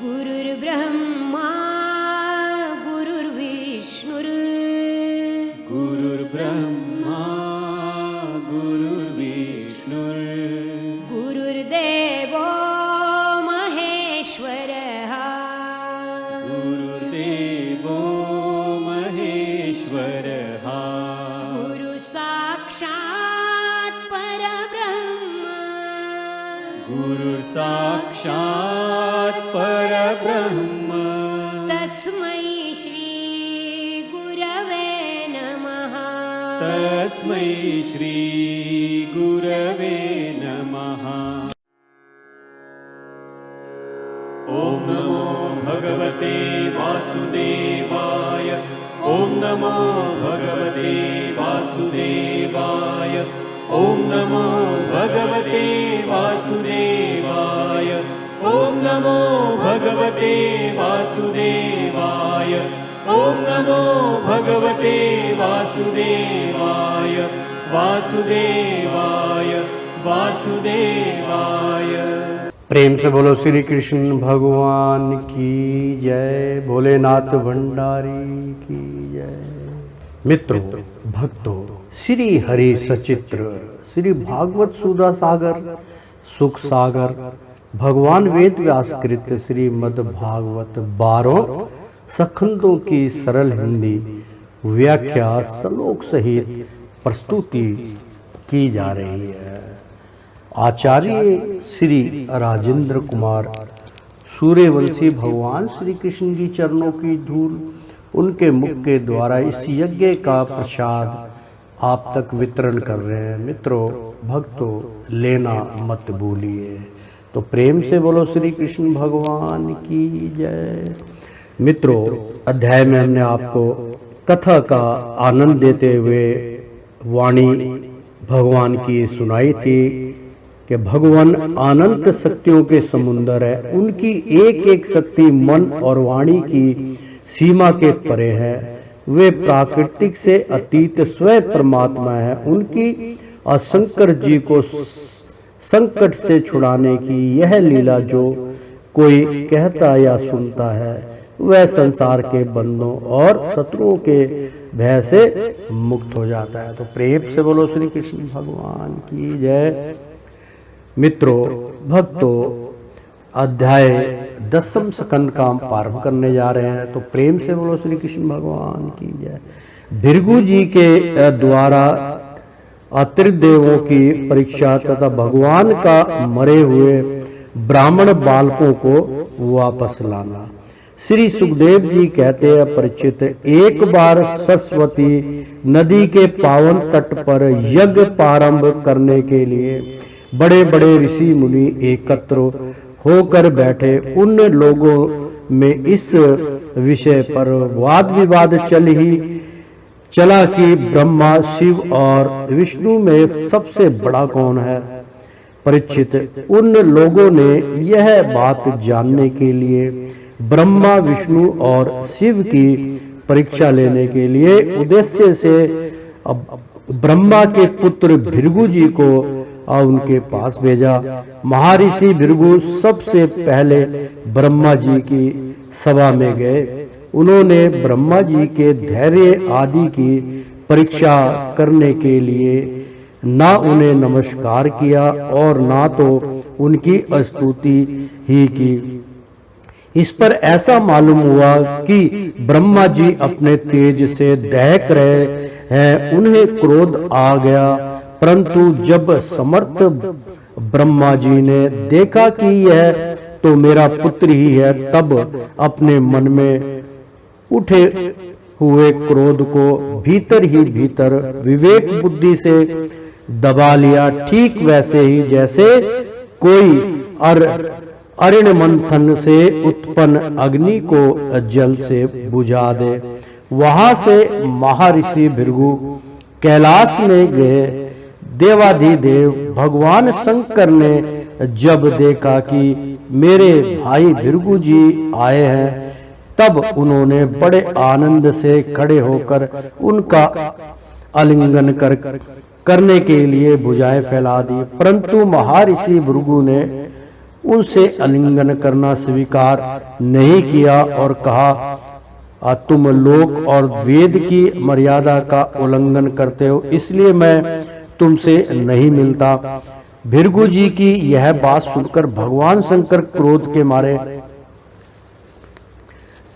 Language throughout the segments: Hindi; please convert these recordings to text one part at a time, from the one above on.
गुरुर्ब्रह्मा गुरुर्विष्णुर् गुरुर्ब्रह्मा गुरुर्विष्णुर् गुरुर्देवो महेश्वरः गुरुर्देवो महेश्वरः गुरुसाक्षात् परब्रह्म गुरुर्साक्षात् परब्रह्म तस्मै श्री गुरवे नमः तस्मै श्री गुरवे नमः। ॐ नमो भगवते वासुदेवाय ॐ नमो भगवते वासुदेवाय ॐ नमो भगवते वासुदेवाय ॐ नमो भगवते वासुदेवाय ॐ नमो भगवते वासुदेवाय वासुदेवाय वासुदेवाय। प्रेम से बोलो श्री कृष्ण भगवान की जय, भोलेनाथ भंडारी की जय। मित्रों, भक्तों, श्री हरि सचित्र श्री भागवत सुधा सागर सुख सागर भगवान वेद व्यास कृत श्रीमद् भागवत 12 सखंदों की सरल हिंदी व्याख्या श्लोक सहित प्रस्तुति की जा रही है। आचार्य श्री राजेंद्र कुमार सूर्यवंशी भगवान श्री कृष्ण जी चरणों की धूल उनके मुख के द्वारा इस यज्ञ का प्रसाद आप तक वितरण कर रहे हैं। मित्रों, भक्तों, लेना मत भूलिए। तो प्रेम से बोलो श्री कृष्ण भगवान की जय। मित्रों, अध्याय में हमने आपको कथा का आनंद देते हुए वाणी भगवान की सुनाई थी कि भगवान अनंत शक्तियों के समुंदर है। उनकी एक एक शक्ति मन और वाणी की सीमा के परे है। वे प्राकृतिक से अतीत स्वयं परमात्मा है। उनकी शंकर जी को संकट से छुड़ाने की यह लीला जो कोई कहता या सुनता है वह संसार के बंधों और शत्रुओं के भय से मुक्त हो जाता है। तो प्रेम से बोलो श्री कृष्ण भगवान की जय। मित्रों, भक्तों, अध्याय 10 स्कंद का हम प्रारंभ करने जा रहे हैं। तो प्रेम से बोलो श्री कृष्ण भगवान की जय। भृगु जी के द्वारा अतिरिक्त देवों की परीक्षा तथा भगवान का मरे हुए ब्राह्मण बालकों को वापस लाना। श्री सुखदेव जी कहते हैं, परीक्षित, एक बार सरस्वती नदी के पावन तट पर यज्ञ प्रारंभ करने के लिए बड़े बड़े ऋषि मुनि एकत्र होकर बैठे। उन लोगों में इस विषय पर वाद विवाद चला कि ब्रह्मा, शिव और विष्णु में सबसे बड़ा कौन है। परीक्षित, उन लोगों ने यह बात जानने के लिए ब्रह्मा, विष्णु और शिव की परीक्षा लेने के लिए उद्देश्य से ब्रह्मा के पुत्र भृगु जी को उनके पास भेजा। महर्षि भृगु सबसे पहले ब्रह्मा जी की सभा में गए। उन्होंने ब्रह्मा जी के धैर्य आदि की परीक्षा करने के लिए ना उन्हें नमस्कार किया और ना तो उनकी स्तुति ही की। इस पर ऐसा मालूम हुआ कि ब्रह्मा जी अपने तेज से दहक रहे हैं। उन्हें क्रोध आ गया, परंतु जब समर्थ ब्रह्मा जी ने देखा कि यह तो मेरा पुत्र ही है, तब अपने मन में उठे हुए क्रोध को भीतर ही भीतर विवेक बुद्धि से दबा लिया। ठीक वैसे ही जैसे कोई अरण्य मंथन से उत्पन्न अग्नि को जल से बुझा दे। वहां से महर्षि भृगु कैलाश में गए। देवाधिदेव भगवान शंकर ने जब देखा कि मेरे भाई भृगु जी आए हैं, तब उन्होंने बड़े आनंद से खड़े होकर उनका आलिंगन करने के लिए भुजाएं फैला दी। परंतु महर्षि भृगु ने उनसे आलिंगन करना स्वीकार नहीं किया और कहा, तुम लोक और वेद की मर्यादा का उल्लंघन करते हो, इसलिए मैं तुमसे नहीं मिलता। भृगु जी की यह बात सुनकर भगवान शंकर क्रोध के मारे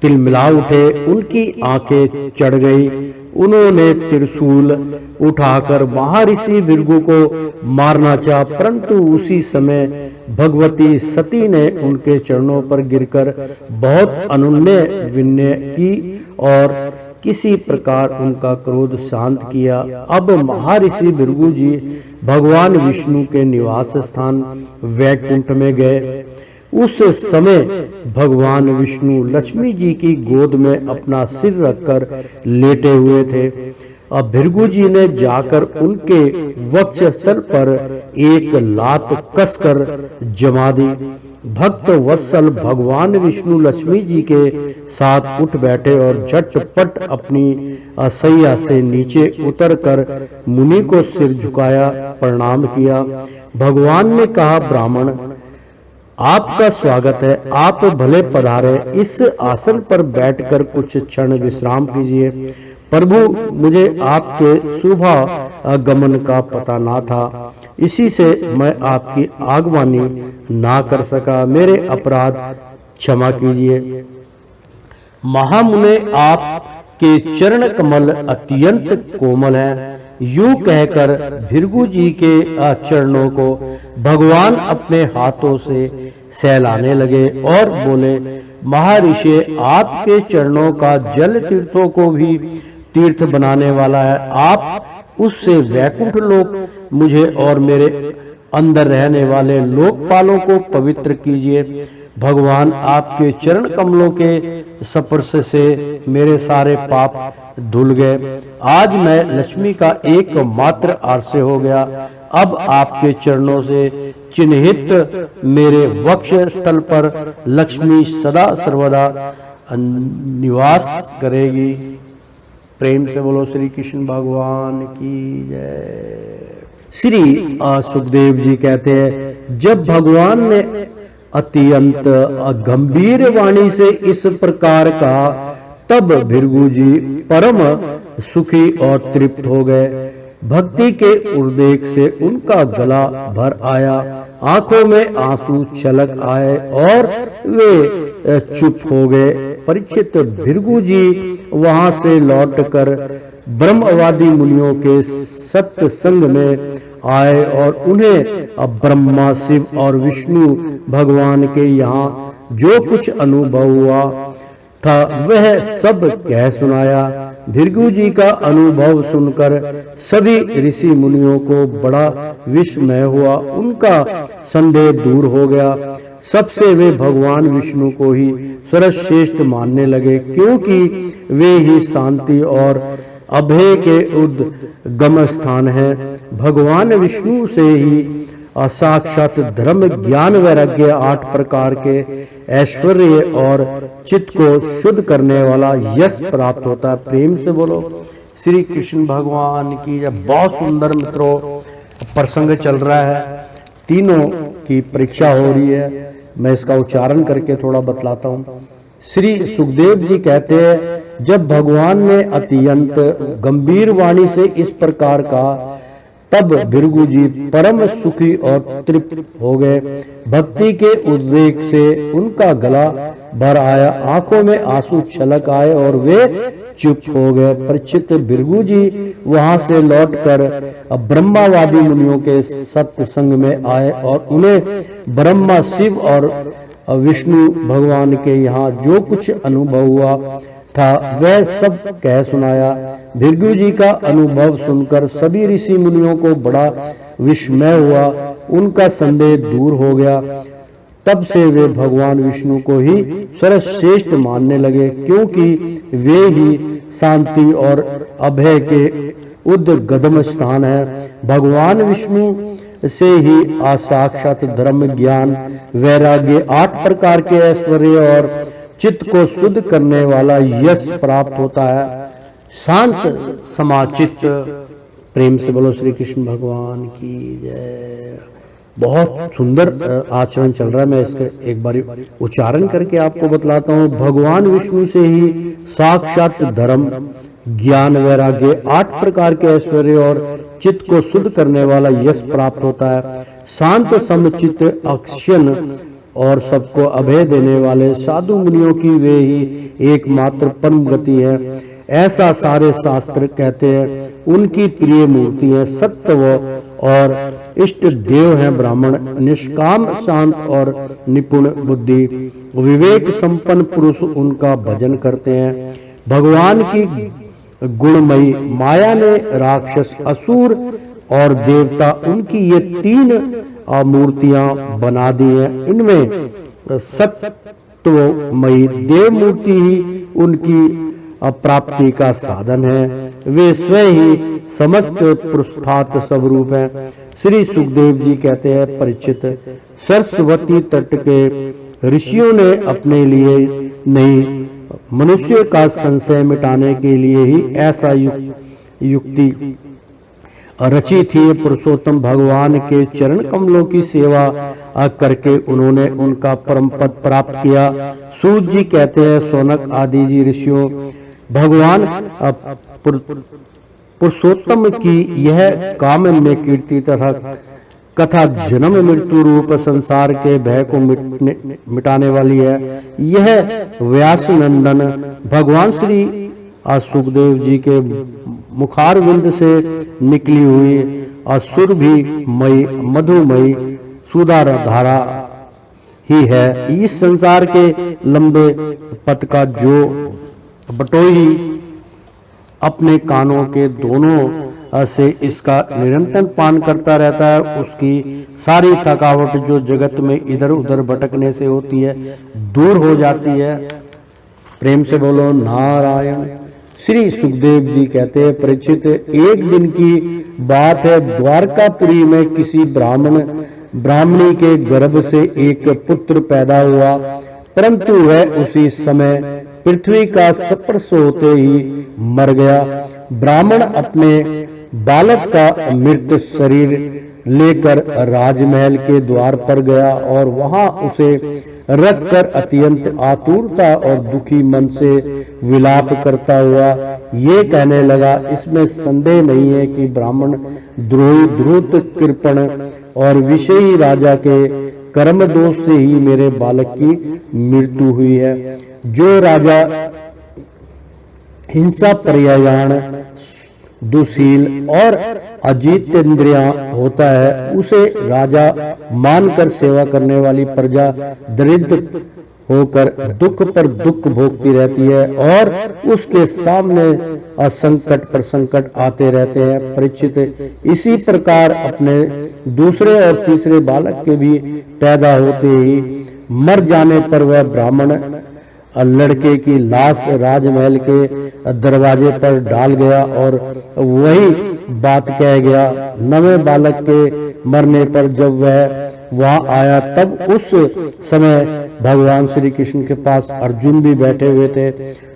तिलमिला उठे, उनकी आंखें चढ़ गई। उन्होंने त्रिशूल उठाकर महर्षि भृगु को मारना चाहा, परंतु उसी समय भगवती सती ने उनके चरणों पर गिरकर बहुत अनुनय विनय की और किसी प्रकार उनका क्रोध शांत किया। अब महर्षि भृगु जी भगवान विष्णु के निवास स्थान वैकुंठ में गए। उस समय भगवान विष्णु लक्ष्मी जी की गोद में अपना सिर रखकर लेटे हुए थे। अब भृगु जी ने जाकर उनके वक्षस्थल पर एक लात कसकर जमा दी। भक्त वत्सल भगवान विष्णु लक्ष्मी जी के साथ उठ बैठे और झटपट अपनी असैया से नीचे उतरकर मुनि को सिर झुकाया, प्रणाम किया। भगवान ने कहा, ब्राह्मण, आपका स्वागत है, आप भले पधारे। इस आसन पर बैठकर कुछ क्षण विश्राम कीजिए। प्रभु, मुझे आपके शुभ आगमन का पता ना था, इसी से मैं आपकी आगवानी ना कर सका, मेरे अपराध क्षमा कीजिए। महामुने, आपके चरण कमल अत्यंत कोमल हैं। यूं कहकर भृगु जी के चरणों को भगवान अपने हाथों से सहलाने लगे और बोले, महर्षि, आपके चरणों का जल तीर्थों को भी तीर्थ बनाने वाला है। आप उससे वैकुंठ लोक, मुझे और मेरे अंदर रहने वाले लोकपालों को पवित्र कीजिए। भगवान, आपके चरण कमलों के स्पर्श से मेरे सारे पाप धुल गए। आज मैं लक्ष्मी का एकमात्र आश्रय हो गया। अब आपके चरणों से चिन्हित मेरे वक्ष स्थल पर लक्ष्मी सदा सर्वदा निवास करेगी। प्रेम से बोलो श्री कृष्ण भगवान की जय। श्री सुखदेव जी कहते हैं, जब भगवान ने अत्यंत गंभीर वाणी से इस प्रकार कहा, तब भृगु जी परम सुखी और तृप्त हो गए। भक्ति के उद्रेक से उनका गला भर आया, आंखों में आंसू छलक आए और वे चुप हो गए। परीक्षित, भृगु जी वहां से लौटकर ब्रह्मवादी मुनियों के सत्संग में आए और उन्हें ब्रह्मा, शिव और विष्णु भगवान के यहाँ जो कुछ अनुभव हुआ था वह सब कह सुनाया। भृगु जी का अनुभव सुनकर सभी ऋषि मुनियों को बड़ा विस्मय हुआ, उनका संदेह दूर हो गया। सबसे वे भगवान विष्णु को ही सर्वश्रेष्ठ मानने लगे, क्योंकि वे ही शांति और अभय के उद्गम स्थान है। भगवान विष्णु से ही साक्षात धर्म, ज्ञान, वैराग्य, 8 प्रकार के ऐश्वर्य और चित्त को शुद्ध करने वाला यश प्राप्त होता है। प्रेम से बोलो श्री कृष्ण भगवान की जय। बहुत सुंदर मित्रों प्रसंग चल रहा है, तीनों की परीक्षा हो रही है। मैं इसका उच्चारण करके थोड़ा बतलाता हूँ। श्री सुखदेव जी कहते हैं, जब भगवान ने अत्यंत गंभीर वाणी से इस प्रकार कहा, तब भृगु जी परम सुखी और तृप्त हो गए। भक्ति के उद्रेक से उनका गला भर आया, आंखों में आंसू छलक आए और वे चुप हो गए। परीक्षित, भृगु जी वहां से लौटकर ब्रह्मावादी मुनियों के सत्संग में आए और उन्हें ब्रह्मा, शिव और विष्णु भगवान के यहाँ जो कुछ अनुभव हुआ था वह सब कह सुनाया। भृगु जी का अनुभव सुनकर सभी ऋषि मुनियों को बड़ा विस्मय हुआ, उनका संदेह दूर हो गया। तब से वे भगवान विष्णु को ही सर्वश्रेष्ठ मानने लगे, क्योंकि वे ही शांति और अभय के उद्गम स्थान है। भगवान विष्णु से ही साक्षात धर्म, ज्ञान, वैराग्य, 8 प्रकार के ऐश्वर्य और चित्त को शुद्ध करने वाला यश प्राप्त होता है। शांत समाचित। प्रेम से बोलो श्री कृष्ण भगवान की जय। बहुत सुंदर आचरण चल रहा है। मैं इसका एक बार उच्चारण करके आपको बतलाता हूँ। भगवान विष्णु से ही साक्षात धर्म, ज्ञान, वैराग्य, 8 प्रकार के ऐश्वर्य और चित्त को शुद्ध करने वाला यश प्राप्त होता है। शांत समचित अक्षण और सबको अभय देने वाले साधु मुनियों की वे ही एकमात्र परम गति है, ऐसा सारे शास्त्र कहते हैं। उनकी प्रिय मूर्ति है सत्व और इष्ट देव हैं ब्राह्मण। निष्काम, शांत और निपुण बुद्धि, विवेक संपन्न पुरुष उनका भजन करते हैं। भगवान की गुणमयी माया ने राक्षस, असुर और देवता, उनकी ये 3 मूर्तियां बना दी हैं। इनमें सत्वमयी देव मूर्ति ही उनकी प्राप्ति का साधन है। वे स्वयं ही समस्त पुरुषार्थ स्वरूप हैं। श्री सुखदेव जी कहते हैं, परीक्षित, सरस्वती तट के ऋषियों ने अपने लिए नहीं, मनुष्य का संशय मिटाने के लिए ही ऐसा युक्ति रची थी। पुरुषोत्तम भगवान के चरण कमलों की सेवा करके उन्होंने उनका परम पद प्राप्त किया। सूत जी कहते हैं, सौनक आदि जी ऋषियों भगवान पुरुषोत्तम की यह काम में कीर्ति तथा कथा जन्म मृत्यु रूप संसार के भय को मिटाने वाली है। यह व्यास नंदन भगवान श्री सुखदेव जी के मुखारविंद से निकली हुई असुर भी मई मधुमयी सुधार धारा ही है। इस संसार के लंबे पथ का जो बटोही अपने कानों के दोनों से इसका निरंतर पान करता रहता है, उसकी सारी थकावट जो जगत में इधर उधर भटकने से होती है दूर हो जाती है। प्रेम से बोलो नारायण। श्री सुखदेव जी कहते हैं, परीक्षित, एक दिन की बात है, द्वारकापुरी में किसी ब्राह्मणी के गर्भ से एक पुत्र पैदा हुआ, परंतु वह उसी समय पृथ्वी का स्पर्श होते ही मर गया। ब्राह्मण अपने बालक का मृत शरीर लेकर राजमहल के द्वार पर गया और वहां उसे रखकर अत्यंत आतुरता और दुखी मन से विलाप करता हुआ ये कहने लगा, इसमें संदेह नहीं है कि ब्राह्मण द्रोही, द्रुत, कृपण और विषयी राजा के कर्म दोष से ही मेरे बालक की मृत्यु हुई है। जो राजा हिंसा, पर्यायण, दुशील और अजितेंद्रिया होता है, उसे राजा मानकर सेवा करने वाली प्रजा दरिद्र होकर दुख पर दुख भोगती रहती है और उसके सामने संकट पर संकट आते रहते हैं। परीक्षित, इसी प्रकार अपने दूसरे और तीसरे बालक के भी पैदा होते ही मर जाने पर वह ब्राह्मण लड़के की लाश राजमहल के दरवाजे पर डाल गया और वही बात कह गया। नवे बालक के मरने पर जब वह वहां आया तब उस समय भगवान श्री कृष्ण के पास अर्जुन भी बैठे हुए थे।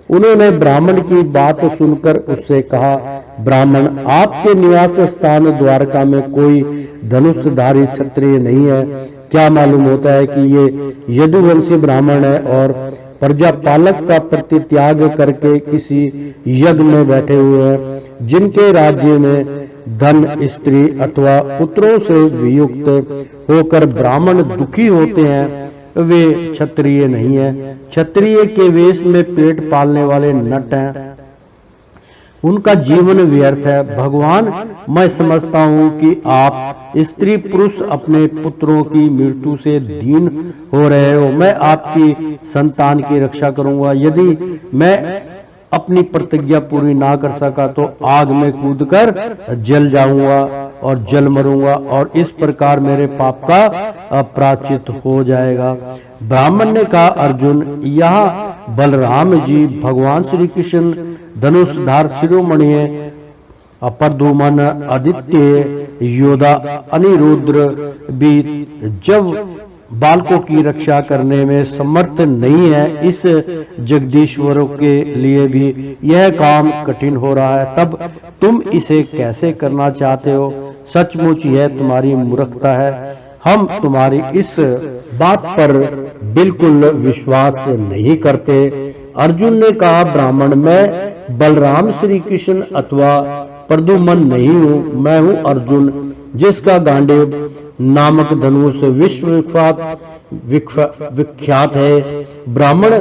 उन्होंने ब्राह्मण की बात सुनकर उससे कहा, ब्राह्मण, आपके निवास स्थान द्वारका में कोई धनुषधारी क्षत्रिय नहीं है। क्या मालूम होता है कि ये यदुवंशी ब्राह्मण है और प्रजापालक का प्रतित्याग करके किसी यज्ञ में बैठे हुए हैं। जिनके राज्य में धन, स्त्री अथवा पुत्रों से वियुक्त होकर ब्राह्मण दुखी होते हैं, वे क्षत्रिय नहीं है। क्षत्रिय के वेश में पेट पालने वाले नट हैं, उनका जीवन व्यर्थ है। भगवान, मैं समझता हूँ कि आप स्त्री पुरुष अपने पुत्रों की मृत्यु से दीन हो रहे हो। मैं आपकी संतान की रक्षा करूंगा। यदि मैं अपनी प्रतिज्ञा पूरी ना कर सका तो आग में कूदकर जल जाऊंगा और जल मरूंगा और इस प्रकार मेरे पाप का प्रायश्चित हो जाएगा। ब्राह्मण ने कहा, अर्जुन, यहाँ बलराम जी भगवान श्री कृष्ण धनुषधार शिरोमणि है, प्रद्युम्न, आदित्य, योद्धा, अनिरुद्ध भी जब बालकों की रक्षा करने में समर्थ नहीं है, इस जगदीश्वरों के लिए भी यह काम कठिन हो रहा है, तब तुम इसे कैसे करना चाहते हो? सचमुच यह तुम्हारी मूर्खता है। हम तुम्हारी इस बात पर बिल्कुल विश्वास नहीं करते। अर्जुन ने कहा, ब्राह्मण, मैं बलराम श्री कृष्ण अथवा प्रद्युम्न नहीं हूँ, मैं हूँ अर्जुन, जिसका गांडीव नामक धनुष विख्यात है। ब्राह्मण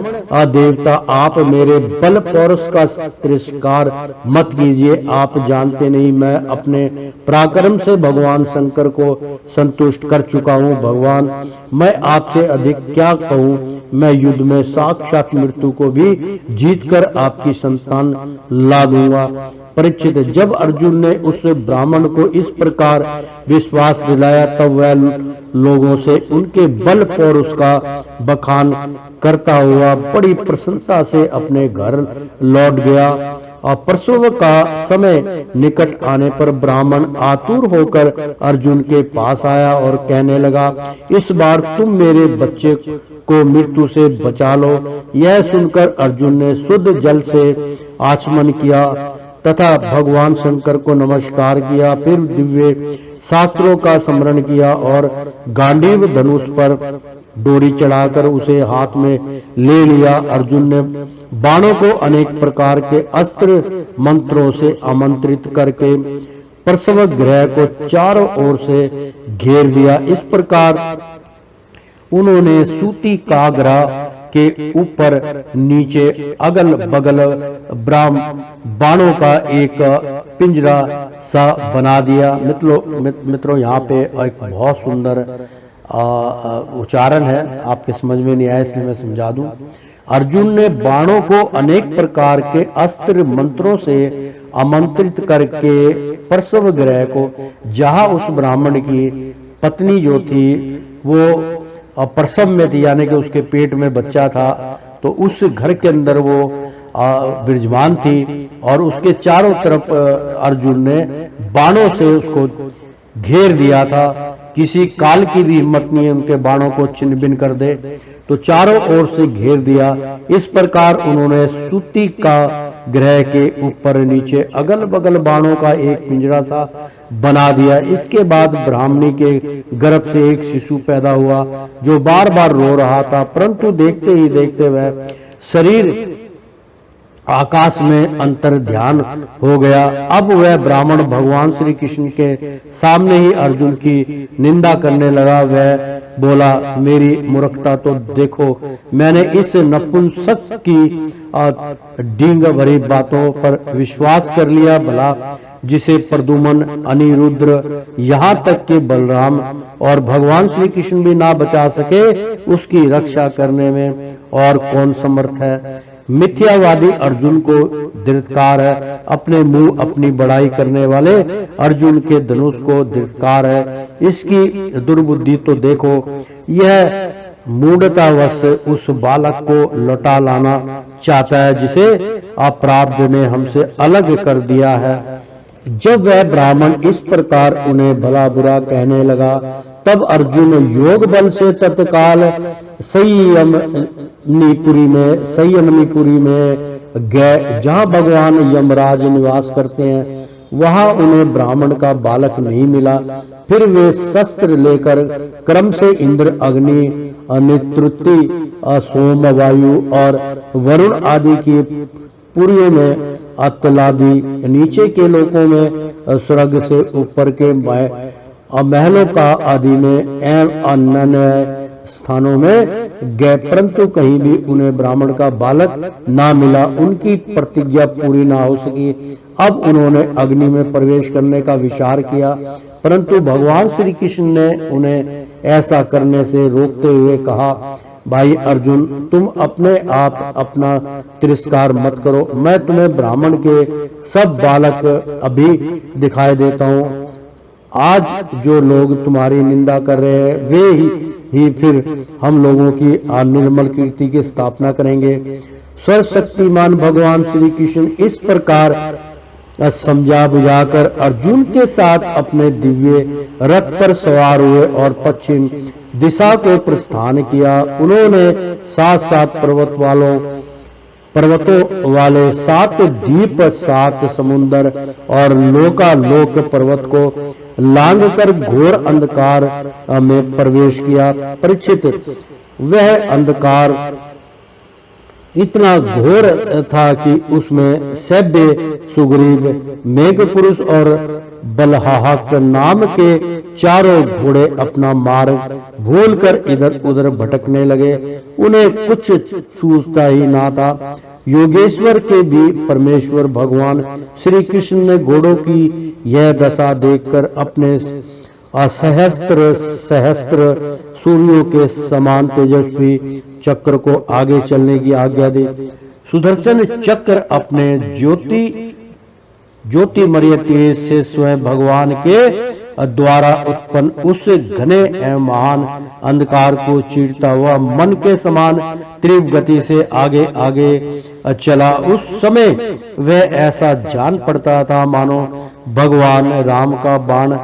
देवता, आप मेरे बल पौरुष का तिरस्कार मत कीजिए। आप जानते नहीं, मैं अपने पराक्रम से भगवान शंकर को संतुष्ट कर चुका हूँ। भगवान, मैं आपसे अधिक क्या कहूँ, मैं युद्ध में साक्षात मृत्यु को भी जीतकर आपकी संतान ला दूंगा। परीक्षित, जब अर्जुन ने उस ब्राह्मण को इस प्रकार विश्वास दिलाया, तब वह लोगों से उनके बल पौरुष का बखान करता हुआ बड़ी प्रसन्नता से अपने घर लौट गया। और प्रसव का समय निकट आने पर ब्राह्मण आतुर होकर अर्जुन के पास आया और कहने लगा, इस बार तुम मेरे बच्चे को मृत्यु से बचा लो। यह सुनकर अर्जुन ने शुद्ध जल से आचमन किया तथा भगवान शंकर को नमस्कार किया। फिर दिव्य शास्त्रों का स्मरण किया और गांडीव धनुष पर डोरी चढ़ाकर उसे हाथ में ले लिया। अर्जुन ने बाणों को अनेक प्रकार के अस्त्र मंत्रों से आमंत्रित करके प्रसव गृह को चारों ओर से घेर दिया। इस प्रकार उन्होंने सूती कागरा के ऊपर नीचे अगल बगल बाणों का एक पिंजरा सा बना दिया। मित्रों यहाँ पे एक बहुत सुंदर उच्चारण है, आपके समझ में नहीं आया इसलिए मैं समझा दूं। अर्जुन ने बाणों को अनेक प्रकार के अस्त्र मंत्रों से आमंत्रित करके प्रसव गृह को, जहां उस ब्राह्मण की पत्नी जो थी वो प्रसव में थी, यानी कि उसके पेट में बच्चा था, तो उस घर के अंदर वो विराजमान थी और उसके चारों तरफ अर्जुन ने बाणों से उसको घेर दिया था। किसी काल की भी हिम्मत नहीं है उनके बाणों को छिन्न भिन्न कर दे, तो चारों ओर से घेर दिया। इस प्रकार उन्होंने सूती का ग्रह के ऊपर नीचे अगल बगल बाणों का एक पिंजरा सा बना दिया। इसके बाद ब्राह्मणी के गर्भ से एक शिशु पैदा हुआ जो बार बार रो रहा था, परंतु देखते ही देखते वह शरीर आकाश में अंतर ध्यान हो गया। अब वह ब्राह्मण भगवान श्री कृष्ण के सामने ही अर्जुन की निंदा करने लगा। वह बोला, मेरी मूर्खता तो देखो, मैंने इस नपुंसक की डींग भरी बातों पर विश्वास कर लिया। भला जिसे प्रद्युम्न, अनिरुद्ध, यहाँ तक के बलराम और भगवान श्री कृष्ण भी ना बचा सके, उसकी रक्षा करने में और कौन समर्थ है। मिथ्यावादी अर्जुन को धिक्कार है, अपने मुंह अपनी बड़ाई करने वाले अर्जुन के धनुष को धिक्कार है। इसकी दुर्बुद्धि तो देखो, यह मूढ़तावश उस बालक को लौटा लाना चाहता है जिसे अपराध ने हमसे अलग कर दिया है। जब वह ब्राह्मण इस प्रकार उन्हें भला बुरा कहने लगा, तब अर्जुन योग बल से तत्काल संयमनीपुरी में गए, जहाँ भगवान यमराज निवास करते हैं। वहां उन्हें ब्राह्मण का बालक नहीं मिला। फिर वे शस्त्र लेकर क्रम से इंद्र, अग्नि, नेतृत्ति, सोम, वायु और वरुण आदि की पुरियों में, अतलादि नीचे के लोकों में, स्वर्ग से ऊपर के महलों का आदि में एवं अन्य स्थानों में गए, परंतु कहीं भी उन्हें ब्राह्मण का बालक ना मिला। उनकी प्रतिज्ञा पूरी ना हो सकी। अब उन्होंने अग्नि में प्रवेश करने का विचार किया, परंतु भगवान श्री कृष्ण ने उन्हें ऐसा करने से रोकते हुए कहा, भाई अर्जुन, तुम अपने आप अपना तिरस्कार मत करो। मैं तुम्हें ब्राह्मण के सब बालक अभी दिखाई देता हूँ। आज जो लोग तुम्हारी निंदा कर रहे हैं वे ही फिर हम लोगों की निर्मल कीर्ति की स्थापना करेंगे। सर्वशक्तिमान भगवान श्री कृष्ण इस प्रकार समझा बुझाकर अर्जुन के साथ अपने दिव्य रथ पर सवार हुए और पश्चिम दिशा को प्रस्थान किया। उन्होंने साथ साथ पर्वतों वाले 7 द्वीप, 7 समुन्दर और लोकालोक पर्वत को लांग कर घोर अंधकार में प्रवेश किया। परीक्षित, वह अंधकार इतना घोर था कि उसमें सभ्य, सुग्रीव, मेघपुरुष और बलहाहक नाम के चारों घोड़े अपना मार्ग भूलकर इधर उधर भटकने लगे। उन्हें कुछ सूझता ही ना था। योगेश्वर के भी परमेश्वर भगवान श्री कृष्ण ने घोड़ों की यह दशा देखकर अपने असहस्त्र सहस्त्र सूर्यों के समान तेजस्वी चक्र को आगे चलने की आज्ञा दी। सुदर्शन चक्र अपने ज्योतिमय तेज से स्वयं भगवान के द्वारा उत्पन्न उस घने एवं महान अंधकार को चीरता हुआ मन के समान तीव्र गति से आगे आगे चला। उस समय वह ऐसा जान पड़ता था मानो भगवान राम का बाण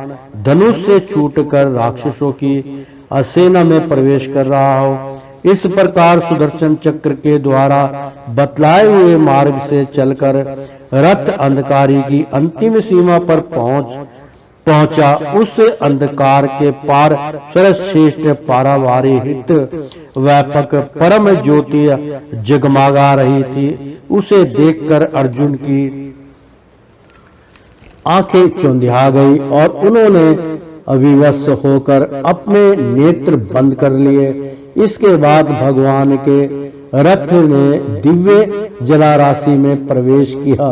धनुष से छूटकर राक्षसों की सेना में प्रवेश कर रहा हो। इस प्रकार सुदर्शन चक्र के द्वारा बतलाए हुए मार्ग से चलकर रथ अंधकारी की अंतिम सीमा पर पहुंचा। उस अंधकार के पार सर्वश्रेष्ठ पारावारिहित व्यापक परम ज्योति जगमगा रही थी। उसे देखकर अर्जुन की आंखें चौंधिया गई और उन्होंने अविवश होकर अपने नेत्र बंद कर लिए। इसके बाद भगवान के रथ ने दिव्य जलाराशि में प्रवेश किया।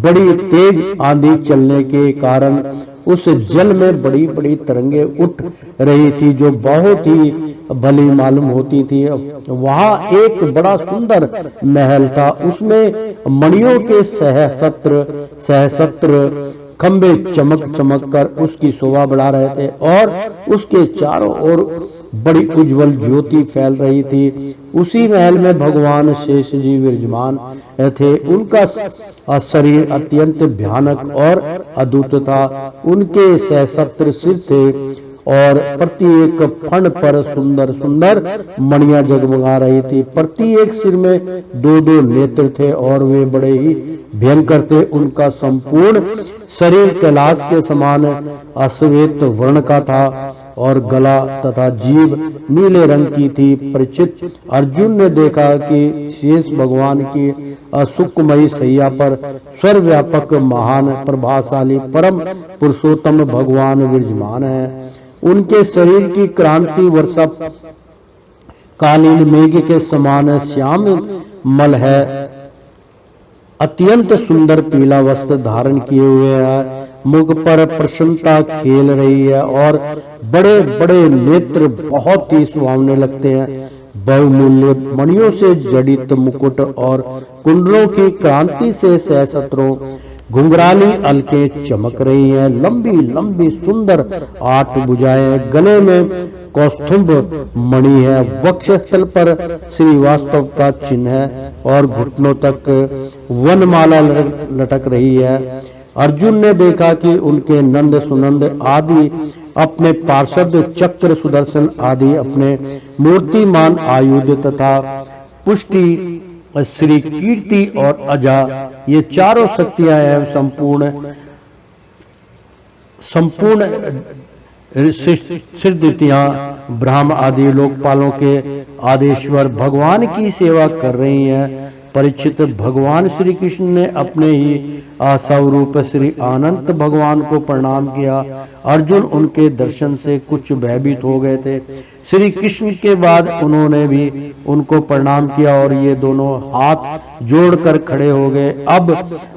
बड़ी तेज आंधी चलने के कारण उस जल में बड़ी बड़ी तरंगे उठ रही थी जो बहुत ही भली मालूम होती थी। वहां एक बड़ा सुंदर महल था। उसमें मणियों के सहस्त्र खंबे चमक चमक कर उसकी शोभा बढ़ा रहे थे और उसके चारों ओर बड़ी उज्जवल ज्योति फैल रही थी। उसी महल में भगवान शेष जी विराजमान थे। उनका शरीर अत्यंत भयानक और अद्भुत था। उनके सहस्त्र सिर थे और प्रत्येक फण पर सुंदर सुंदर मणियां जगमगा रही थी। प्रत्येक सिर में दो दो नेत्र थे और वे बड़े ही भयंकर थे। उनका संपूर्ण शरीर कैलाश के समान अश्वेत वर्ण का था और गला तथा जीभ नीले रंग की थी। परीक्षित, अर्जुन ने देखा कि शेष भगवान की सुखमयी सैया पर सर्वव्यापक महान प्रभावशाली परम पुरुषोत्तम भगवान विराजमान है। उनके शरीर की क्रांति वर्षा कालीन मेघ के समान श्याम मल है। अत्यंत सुंदर पीला वस्त्र धारण किए हुए है। मुख पर प्रसन्नता खेल रही है और बड़े बड़े नेत्र बहुत ही सुहावने लगते हैं। बहुमूल्य मणियों से जड़ित मुकुट और कुंडलों की क्रांति से सहस्त्रों घुंघराली अलकें चमक रही हैं। लंबी लंबी सुंदर 8 भुजाएं, गले में कौस्तुभ मणि है, वक्षस्थल पर श्रीवास्तव का चिन्ह है और घुटनों तक वनमाला लटक रही है। अर्जुन ने देखा कि उनके नंद सुनंद आदि अपने पार्षद चक्र सुदर्शन आदि अपने मूर्तिमान आयुध तथा पुष्टि श्री कीर्ति और अजा ये चारों शक्तियां एवं संपूर्ण सिद्धियां ब्रह्म आदि लोकपालों के आदेश्वर भगवान की सेवा कर रही हैं। परीक्षित, भगवान श्री कृष्ण ने अपने ही स्वरूप श्री अनंत भगवान को प्रणाम किया। अर्जुन उनके दर्शन से कुछ भयभीत हो गए थे। श्री कृष्ण के बाद उन्होंने भी उनको प्रणाम किया और ये दोनों हाथ जोड़कर खड़े हो गए। अब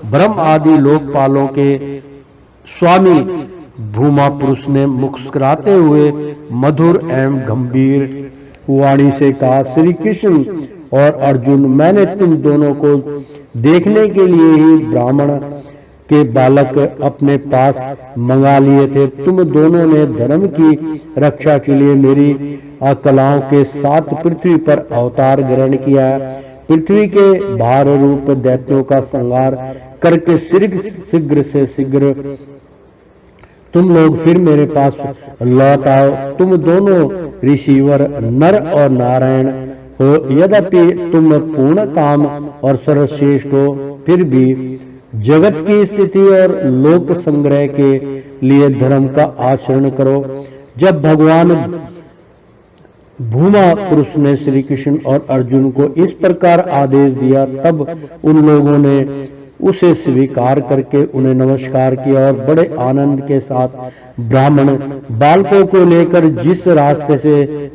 ब्रह्म आदि लोकपालों के स्वामी भूमा पुरुष ने मुस्कुराते हुए मधुर एवं गंभीर वाणी से कहा, श्री कृष्ण और अर्जुन, मैंने तुम दोनों को देखने के लिए ही ब्राह्मण के बालक अपने पास मंगा लिए थे। तुम दोनों ने धर्म की रक्षा के लिए मेरी कलाओं के साथ पृथ्वी पर अवतार ग्रहण किया है। पृथ्वी के भार रूप दैत्यों का संहार करके शीघ्र से शीघ्र तुम लोग फिर मेरे पास लौट आओ। तुम दोनों ऋषिवर नर और नारायण हो। यद्यपि तुम पूर्ण काम और सर्वश्रेष्ठ हो, फिर भी जगत की स्थिति और लोक संग्रह के लिए धर्म का आचरण करो। जब भगवान भूमा पुरुष ने श्री कृष्ण और अर्जुन को इस प्रकार आदेश दिया, तब उन लोगों ने उसे स्वीकार करके उन्हें नमस्कार किया और बड़े आनंद के साथ ब्राह्मण बालकों को लेकर जिस रास्ते से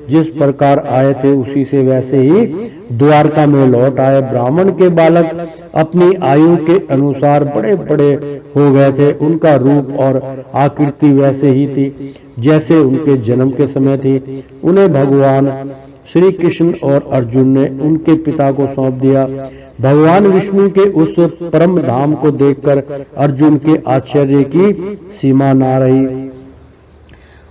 जिस प्रकार आए थे उसी से वैसे ही द्वारका में लौट आए। ब्राह्मण के बालक अपनी आयु के अनुसार बड़े बड़े हो गए थे। उनका रूप और आकृति वैसे ही थी जैसे उनके जन्म के समय थी। उन्हें भगवान श्री कृष्ण और अर्जुन ने उनके पिता को सौंप दिया। भगवान विष्णु के उस परम धाम को देखकर अर्जुन के आश्चर्य की सीमा ना रही।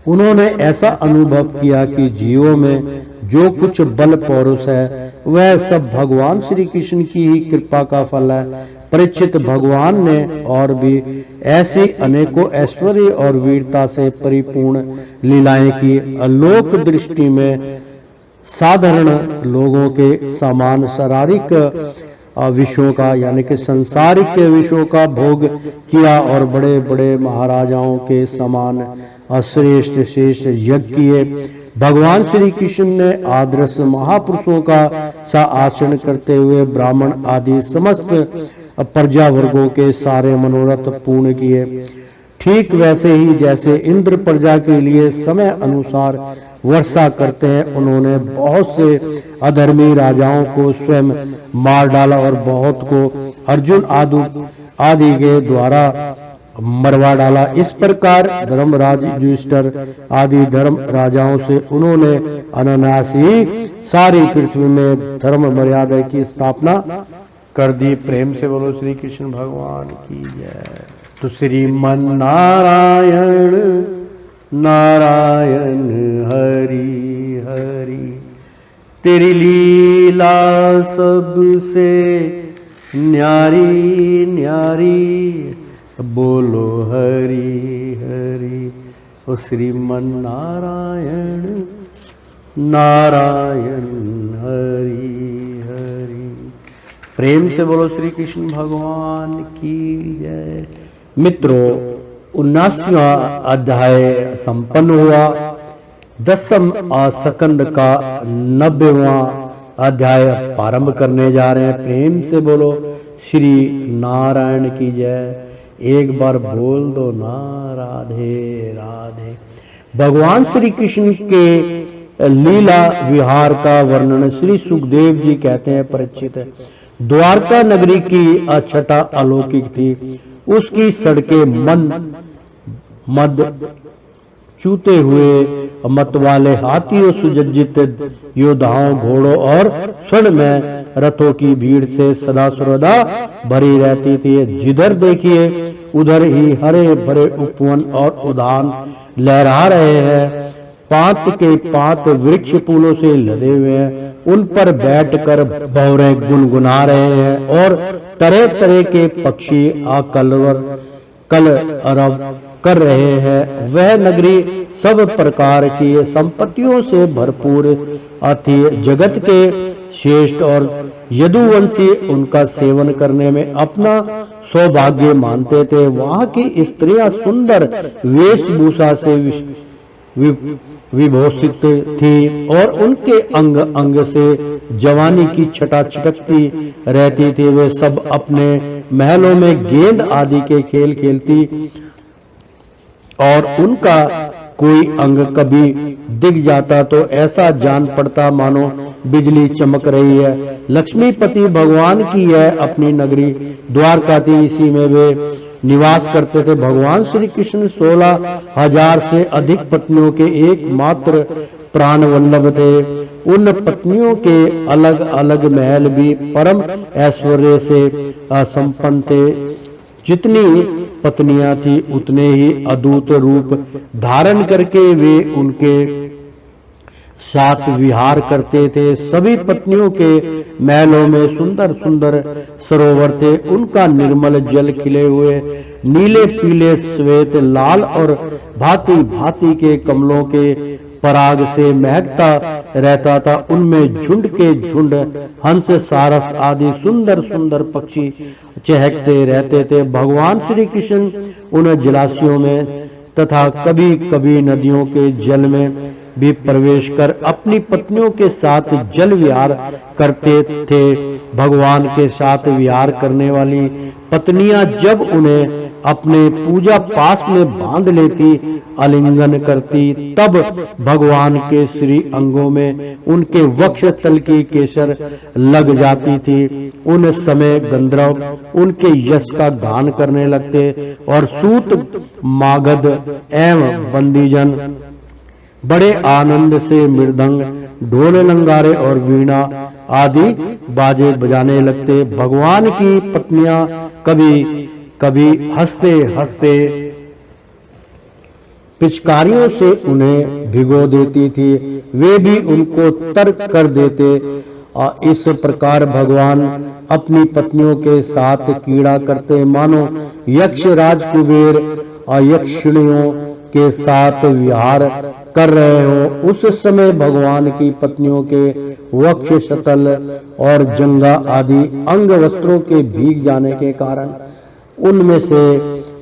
उन्होंने ऐसा अनुभव किया कि जीवों में जो कुछ बल पौरुष है वह सब भगवान श्री कृष्ण की ही कृपा का फल है। परीक्षित, भगवान ने और भी ऐसी अनेकों ऐश्वर्य और वीरता से परिपूर्ण लीलाएं की। लोक दृष्टि में साधारण लोगों के समान शारीरिक विषयों का यानी कि संसारिक विषयों का भोग किया और बड़े बड़े महाराजाओं के समान श्रेष्ठ श्रेष्ठ यज्ञ किए। भगवान श्री कृष्ण ने आदर्श महापुरुषों का सा आचरण करते हुए ब्राह्मण आदि समस्त प्रजा वर्गों के सारे मनोरथ पूर्ण किए। ठीक वैसे ही जैसे इंद्र प्रजा के लिए समय अनुसार वर्षा करते हैं, उन्होंने बहुत से अधर्मी राजाओं को स्वयं मार डाला और बहुत को अर्जुन आदि के द्वारा मरवा डाला। इस प्रकार धर्मराज युधिष्ठिर आदि धर्म राजाओं से उन्होंने अनायास ही सारी पृथ्वी में धर्म मर्यादा की स्थापना कर दी। प्रेम से बोलो श्री कृष्ण भगवान की जय। तो श्रीमन नारायण नारायण हरि हरि, तेरी लीला सबसे न्यारी न्यारी, बोलो हरि हरि। ओ श्रीमन नारायण नारायण हरि हरि। प्रेम से बोलो श्री कृष्ण भगवान की जय। मित्रों, 19वां अध्याय संपन्न हुआ। 10वें स्कंद का 90वां अध्याय प्रारंभ करने जा रहे हैं। प्रेम से बोलो श्री नारायण की जय। एक बार बोल दो ना राधे राधे। भगवान श्री कृष्ण के लीला विहार का वर्णन श्री सुखदेव जी कहते हैं, परीक्षित, द्वारका नगरी की छटा अलौकिक थी। उसकी सड़कें मद चूते हुए मतवाले हाथियों सुसज्जित योद्धाओं घोड़ों और स्वर्ण में रथों की भीड़ से सदा सर्वदा भरी रहती थी। जिधर देखिए उधर ही हरे भरे उपवन और उद्यान लहरा रहे हैं। पात के पात वृक्ष फूलों से लदे हुए हैं, उन पर बैठकर भौरे गुनगुना रहे हैं और तरह तरह के पक्षी कलरव कर रहे हैं। वह नगरी सब प्रकार की संपत्तियों से भरपूर थी। जगत के श्रेष्ठ और यदुवंशी उनका सेवन करने में अपना सौभाग्य मानते थे। वहां की स्त्रियां सुंदर वेशभूषा से विभूषित थी और उनके अंग अंग से जवानी की छटा छिटकती रहती थी। वे सब अपने महलों में गेंद आदि के खेल खेलती और उनका कोई अंग कभी दिख जाता तो ऐसा जान पड़ता मानो बिजली चमक रही है। लक्ष्मीपति भगवान की यह अपनी नगरी द्वारका थी, इसी में वे निवास करते थे। भगवान श्री कृष्ण 16,000 से अधिक पत्नियों के एकमात्र प्राण वल्लभ थे। उन पत्नियों के अलग अलग महल भी परम ऐश्वर्य से संपन्न थे। जितनी पत्नियां थी उतने ही अद्भुत रूप धारण करके वे उनके साथ विहार करते थे। सभी पत्नियों के महलों में सुंदर सुंदर सरोवर थे। उनका निर्मल जल खिले हुए नीले पीले श्वेत लाल और भांति भांति के कमलों के पराग से महकता रहता था। उनमें झुंड के झुंड हंस सारस आदि सुंदर सुंदर पक्षी चहकते रहते थे। भगवान श्री कृष्ण उन जलाशयों में तथा कभी कभी नदियों के जल में भी प्रवेश कर अपनी पत्नियों के साथ जल विहार करते थे। भगवान के साथ विहार करने वाली पत्नियां जब उन्हें अपने पूजा पास में बांध लेती, आलिंगन करती, तब भगवान के श्री अंगों में उनके वक्ष तल की केसर लग जाती थी। उन समय गंधर्व उनके यश का गान करने लगते और सूत, मागध एवं बंदीजन बड़े आनंद से मृदंग, ढोल, नंगारे और वीणा आदि बाजे बजाने लगते। भगवान की पत्नियां कभी कभी हंसते हंसते पिचकारियों से उन्हें भिगो देती थी, वे भी उनको तर्क कर देते। और इस प्रकार भगवान अपनी पत्नियों के साथ कीड़ा करते, मानो यक्ष राज कुबेर और यक्षिणियों के साथ विहार कर रहे हो। उस समय भगवान की पत्नियों के वक्ष, शतल और जंगा आदि अंग वस्त्रों के भीग जाने के कारण उनमें से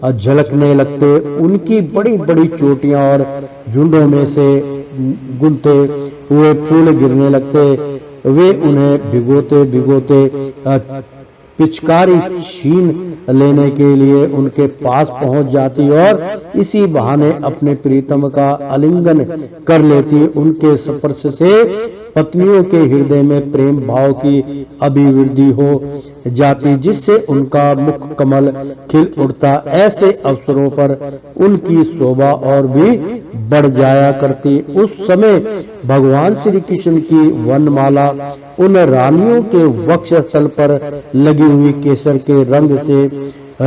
झलकने लगते। उनकी बड़ी बड़ी चोटियां और झुंडों में से गुंथे हुए फूल गिरने लगते। वे उन्हें भिगोते भिगोते पिचकारी छीन लेने के लिए उनके पास पहुंच जाती और इसी बहाने अपने प्रीतम का आलिंगन कर लेती। उनके स्पर्श से पत्नियों के हृदय में प्रेम भाव की अभिवृद्धि हो जाती, जिससे उनका मुख कमल खिल उठता। ऐसे अवसरों पर उनकी शोभा और भी बढ़ जाया करती। उस समय भगवान श्री कृष्ण की वनमाला उन रानियों के वक्ष तल पर लगी हुई केसर के रंग से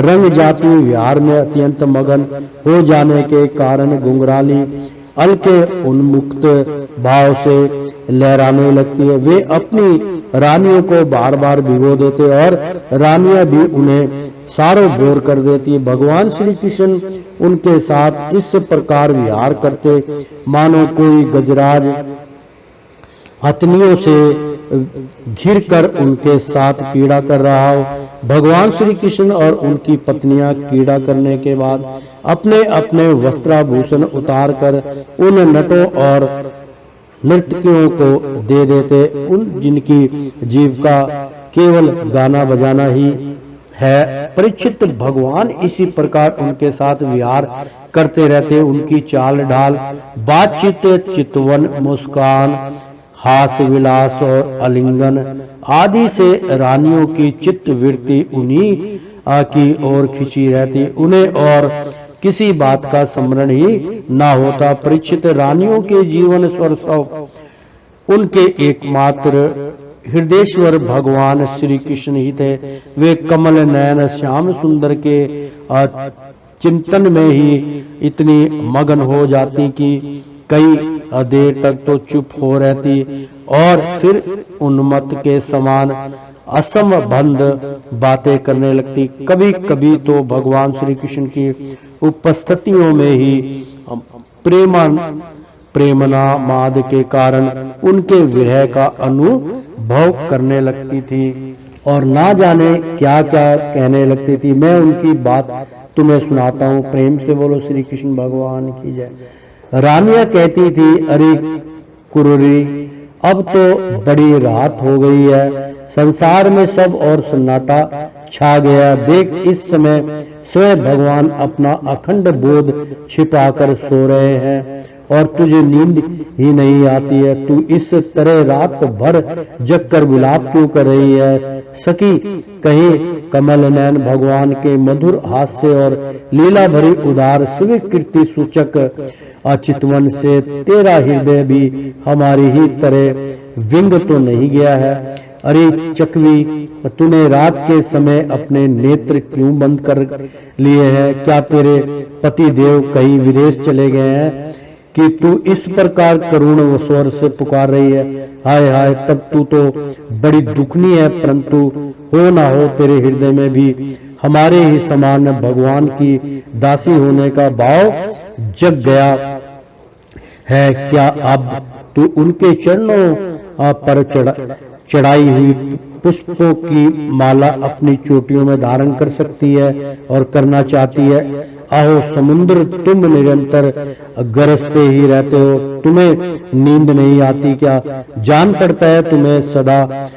रंग जाती। विहार में अत्यंत मगन हो जाने के कारण घुंघराली अलके उन्मुक्त भाव से लहराने लगती है। वे अपनी रानियों को बार बार भिगो देते और रानियां भी उन्हें सारोभोर कर देती। भगवान श्री कृष्ण उनके साथ इस प्रकार विहार करते, मानो कोई गजराज हथनियों से घिर कर उनके साथ कीड़ा कर रहा हो। भगवान श्री कृष्ण और उनकी पत्नियां कीड़ा करने के बाद अपने अपने वस्त्राभूषण उतार कर उन नटों और नर्तकियों को दे देते, उन जिनकी जीविका केवल गाना बजाना ही है। परीक्षित, भगवान इसी प्रकार उनके साथ विहार करते रहते। उनकी चाल ढाल, बातचीत, चितवन, मुस्कान, हास्य विलास और आलिंगन आदि से रानियों की चित्त वृत्ति उन्हीं की ओर खिंची रहती। उन्हें और किसी बात का स्मरण ही ना होता। परीक्षित, रानियों के जीवन स्वर उनके एकमात्र हृदयेश्वर भगवान श्री कृष्ण ही थे। वे कमल नयन श्याम सुंदर के चिंतन में ही इतनी मगन हो जाती कि कई देर तक तो चुप हो रहती और फिर उन्मत्त के समान असंबद्ध बातें करने लगती। कभी कभी तो भगवान श्री कृष्ण की उपस्थितियों में ही प्रेमना माद के कारण उनके विरह का अनुभव करने लगती थी और ना जाने क्या क्या कहने लगती थी। मैं उनकी बात तुम्हें सुनाता हूँ। प्रेम से बोलो श्री कृष्ण भगवान की जय। रानियां कहती थी, अरे कुरूरी, अब तो बड़ी रात हो गई है, संसार में सब और सन्नाटा छा गया। देख, इस समय स्वयं भगवान अपना अखंड बोध छिपाकर सो रहे हैं और तुझे नींद ही नहीं आती है। तू इस तरह रात भर जगकर विलाप क्यों कर रही है? सखी, कहीं कमल नयन भगवान के मधुर हास्य और लीला भरी उदार स्वीकृति सूचक चितवन से तेरा हृदय भी हमारी ही तरह विंग तो नहीं गया है? अरे चकवी, तूने रात के समय अपने नेत्र क्यों बंद कर लिए हैं? क्या तेरे पति देव कहीं विदेश चले गए हैं कि तू इस प्रकार करुण स्वर से पुकार रही है? हाय हाय, तब तू तो बड़ी दुखनी है, परंतु हो ना हो तेरे हृदय में भी हमारे ही समान भगवान की दासी होने का भाव जग गया है। क्या अब तू उनके चरणों पर चढ़ाई हुई पुष्पों की माला अपनी चोटियों में धारण कर सकती है और करना चाहती है? आहो समुद्र, तुम निरंतर गरजते ही रहते हो, तुम्हें नींद नहीं आती क्या? जान पड़ता है तुम्हें सदा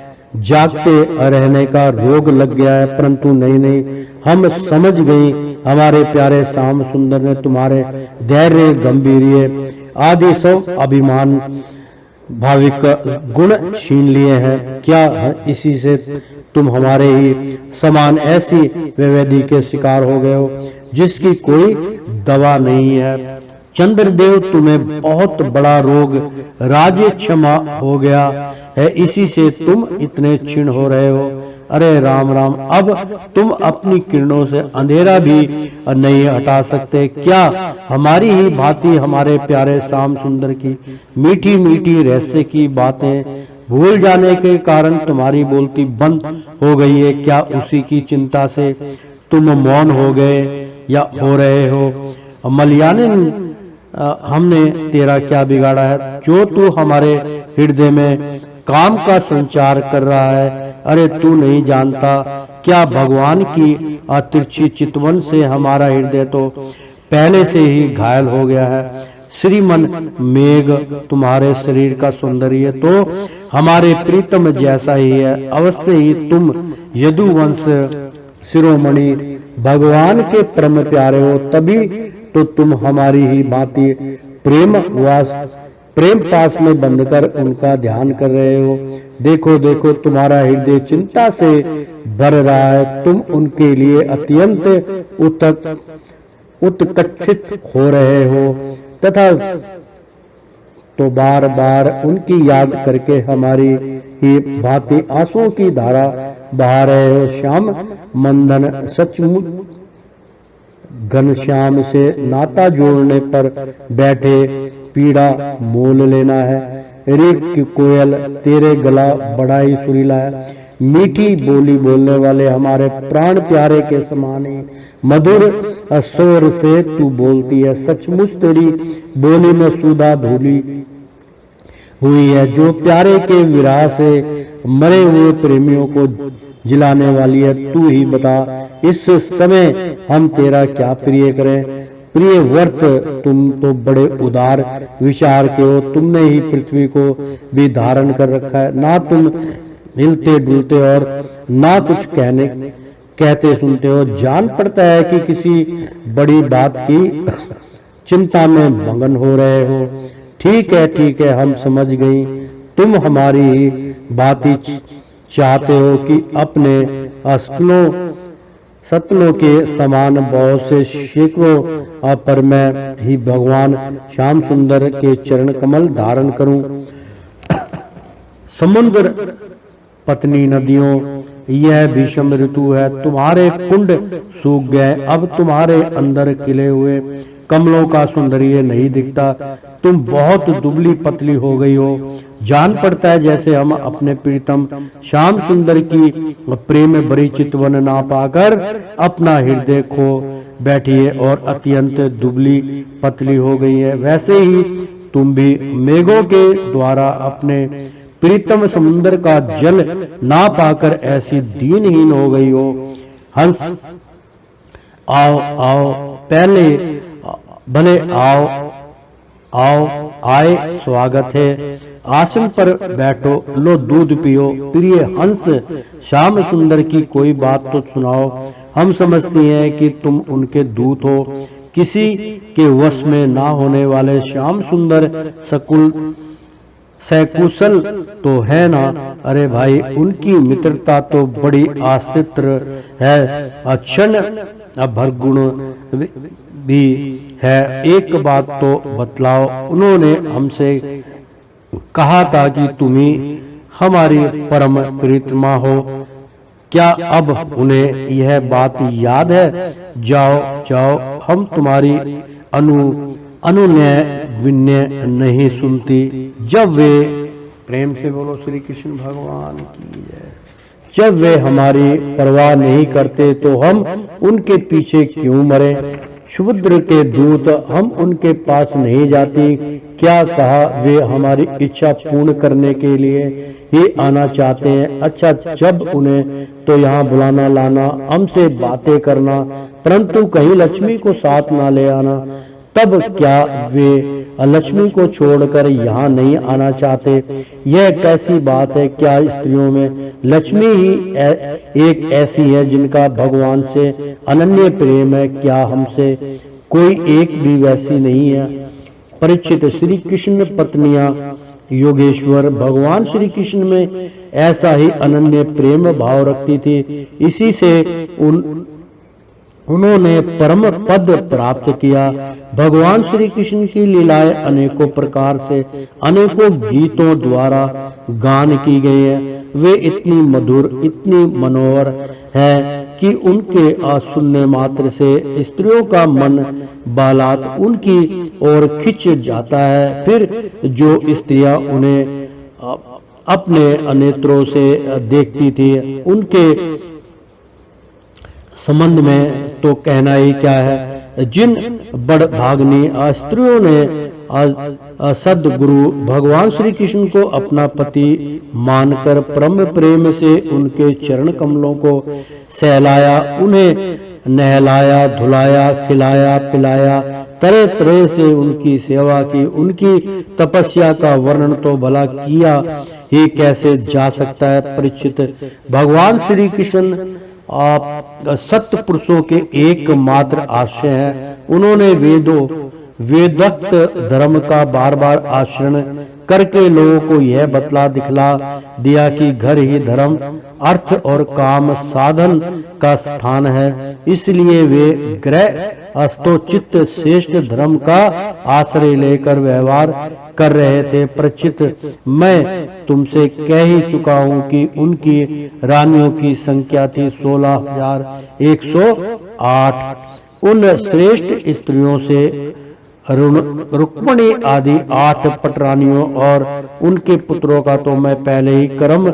जागते रहने का रोग लग गया है, परंतु नहीं, हम समझ गई हमारे प्यारे श्याम सुंदर ने तुम्हारे धैर्य, गंभीर्य आदि सब अभिमान भाविक गुण छीन लिए हैं। क्या इसी से तुम हमारे ही समान ऐसी विवेदी के शिकार हो गए हो जिसकी कोई दवा नहीं है? चंद्रदेव, तुम्हें बहुत बड़ा रोग राज्य क्षमा हो गया है, इसी से तुम इतने क्षीण हो रहे हो। अरे राम राम, अब तुम अपनी किरणों से अंधेरा भी नहीं हटा सकते क्या? हमारी ही भांति हमारे प्यारे श्याम सुंदर की मीठी मीठी रहस्य की बातें भूल जाने के कारण तुम्हारी बोलती बंद हो गई है क्या? उसी की चिंता से तुम मौन हो गए या हो रहे हो? मलयानिन, हमने तेरा क्या बिगाड़ा है जो तू हमारे हृदय में काम का संचार कर रहा है? अरे तू नहीं जानता क्या भगवान की तिरछी चितवन से हमारा हृदय तो पहले से ही घायल हो गया है। श्रीमन मेघ, तुम्हारे शरीर का सौंदर्य तो हमारे प्रीतम जैसा ही है, अवश्य ही तुम यदुवंश शिरोमणि भगवान के परम प्यारे हो, तभी तो तुम हमारी ही भांति प्रेम पास में बंधकर उनका ध्यान कर रहे हो। देखो देखो, तुम्हारा हृदय चिंता से भर रहा है, तुम उनके लिए अत्यंत उत्कंठित हो रहे हो तथा तो बार बार उनकी याद करके हमारी ही भांति आंसुओं की धारा बहा रहे हो। श्याम मंदन, सचमुच घनश्याम से नाता जोड़ने पर बैठे पीड़ा मोल लेना है। रे कोयल, तेरे गला बड़ा ही सुरीला है, मीठी बोली बोलने वाले हमारे प्राण प्यारे के समान ही मधुर स्वर से तू बोलती है। सचमुच तेरी बोली में सुधा धूली हुई है, जो प्यारे के विरह से मरे हुए प्रेमियों को जिलाने वाली है। तू ही बता, इस समय हम तेरा क्या प्रिय करें? प्रिय वर्त, तुम तो बड़े उदार विचार के हो, तुमने ही पृथ्वी को भी धारण कर रखा है। ना तुम हिलते डुलते और ना कुछ कहते सुनते हो। जान पड़ता है कि किसी बड़ी बात की चिंता में मगन हो रहे हो। ठीक है, हम समझ गई, तुम हमारी ही भांति चाहते हो कि अपने सतलों के समान बहुत से सैकड़ों पर मैं ही भगवान श्याम सुंदर के चरण कमल धारण करूं। समुद्र, पत्नी नदियों, यह भीषण ऋतु है, तुम्हारे कुंड सूख गए, अब तुम्हारे अंदर खिले हुए कमलों का सौंदर्य नहीं दिखता, तुम बहुत दुबली पतली हो गई हो। जान पड़ता है जैसे हम अपने प्रीतम श्याम सुंदर की प्रेम भरी चितवन ना पाकर अपना हृदय खो बैठी है और अत्यंत दुबली पतली हो गई है, वैसे ही तुम भी मेघों के द्वारा अपने प्रीतम समुद्र का जल ना पाकर ऐसी दीनहीन हो गई हो। हंस, आओ आओ, पहले भले आओ आए, स्वागत है, आसन पर बैठो, लो दूध पियो। प्रिय हंस, श्याम सुंदर की कोई बात तो सुनाओ, हम समझती हैं कि तुम उनके दूत हो। किसी के वश में ना होने वाले श्याम सुंदर सकुशल तो है ना? अरे भाई, उनकी मित्रता तो बड़ी आस्तित्र है, क्षण भरगुण भी है। एक बात तो बतलाओ, उन्होंने हमसे कहा था कि तुम ही हमारी परम प्रीतमा हो, क्या अब उन्हें यह बात याद है? जाओ, हम तुम्हारी अनुनय विनय नहीं सुनती। जब वे, प्रेम से बोलो श्री कृष्ण भगवान की जय, जब वे हमारी परवाह नहीं करते तो हम उनके पीछे क्यों मरे? क्षुद्र के दूत, हम उनके पास नहीं जाती। क्या कहा, वे हमारी इच्छा पूर्ण करने के लिए ही आना चाहते हैं। अच्छा, जब उन्हें तो यहाँ बुलाना लाना, हमसे बातें करना, परंतु कहीं लक्ष्मी को साथ ना ले आना। तब क्या वे लक्ष्मी को छोड़कर यहाँ नहीं आना चाहते? यह कैसी बात है? क्या स्त्रियों में लक्ष्मी ही एक ऐसी है जिनका भगवान से अनन्य प्रेम है? क्या हमसे कोई एक भी वैसी नहीं है? परीक्षित, श्री कृष्ण पत्नियां योगेश्वर भगवान श्री कृष्ण में ऐसा ही अनन्य प्रेम भाव रखती थी। इसी से उन्होंने परम पद प्राप्त किया। भगवान श्री कृष्ण की लीलाएं अनेकों प्रकार से अनेकों गीतों द्वारा गान की गई है। वे इतनी मधुर, इतनी मनोहर है कि उनके सुनने मात्र से स्त्रियों का मन बालात उनकी ओर खिंच जाता है। फिर जो स्त्रियां उन्हें अपने नेत्रों से देखती थी, उनके संबंध में तो कहना ही क्या है। जिन बड़भाग्नि स्त्रियों ने सद्गुरु भगवान श्री कृष्ण को अपना पति मानकर परम प्रेम से उनके चरण कमलों को सहलाया, उन्हें नहलाया, धुलाया, खिलाया, पिलाया, तरह तरह से उनकी सेवा की, उनकी तपस्या का वर्णन तो भला किया ही कैसे जा सकता है। परीक्षित, भगवान श्री कृष्ण आप सत्य पुरुषों के एकमात्र आश्रय हैं। उन्होंने वेदोक्त धर्म का बार बार आचरण करके लोगों को यह बतला दिखला दिया कि घर ही धर्म, अर्थ और काम साधन का स्थान है। इसलिए वे ग्रह अस्तोचित श्रेष्ठ धर्म का आश्रय लेकर व्यवहार कर रहे थे। परीक्षित, मैं तुमसे कह ही चुका हूँ कि उनकी रानियों की संख्या थी 16,108। उन श्रेष्ठ स्त्रियों से रुक्मिणी आदि 8 पटरानियों और उनके पुत्रों का तो मैं पहले ही क्रम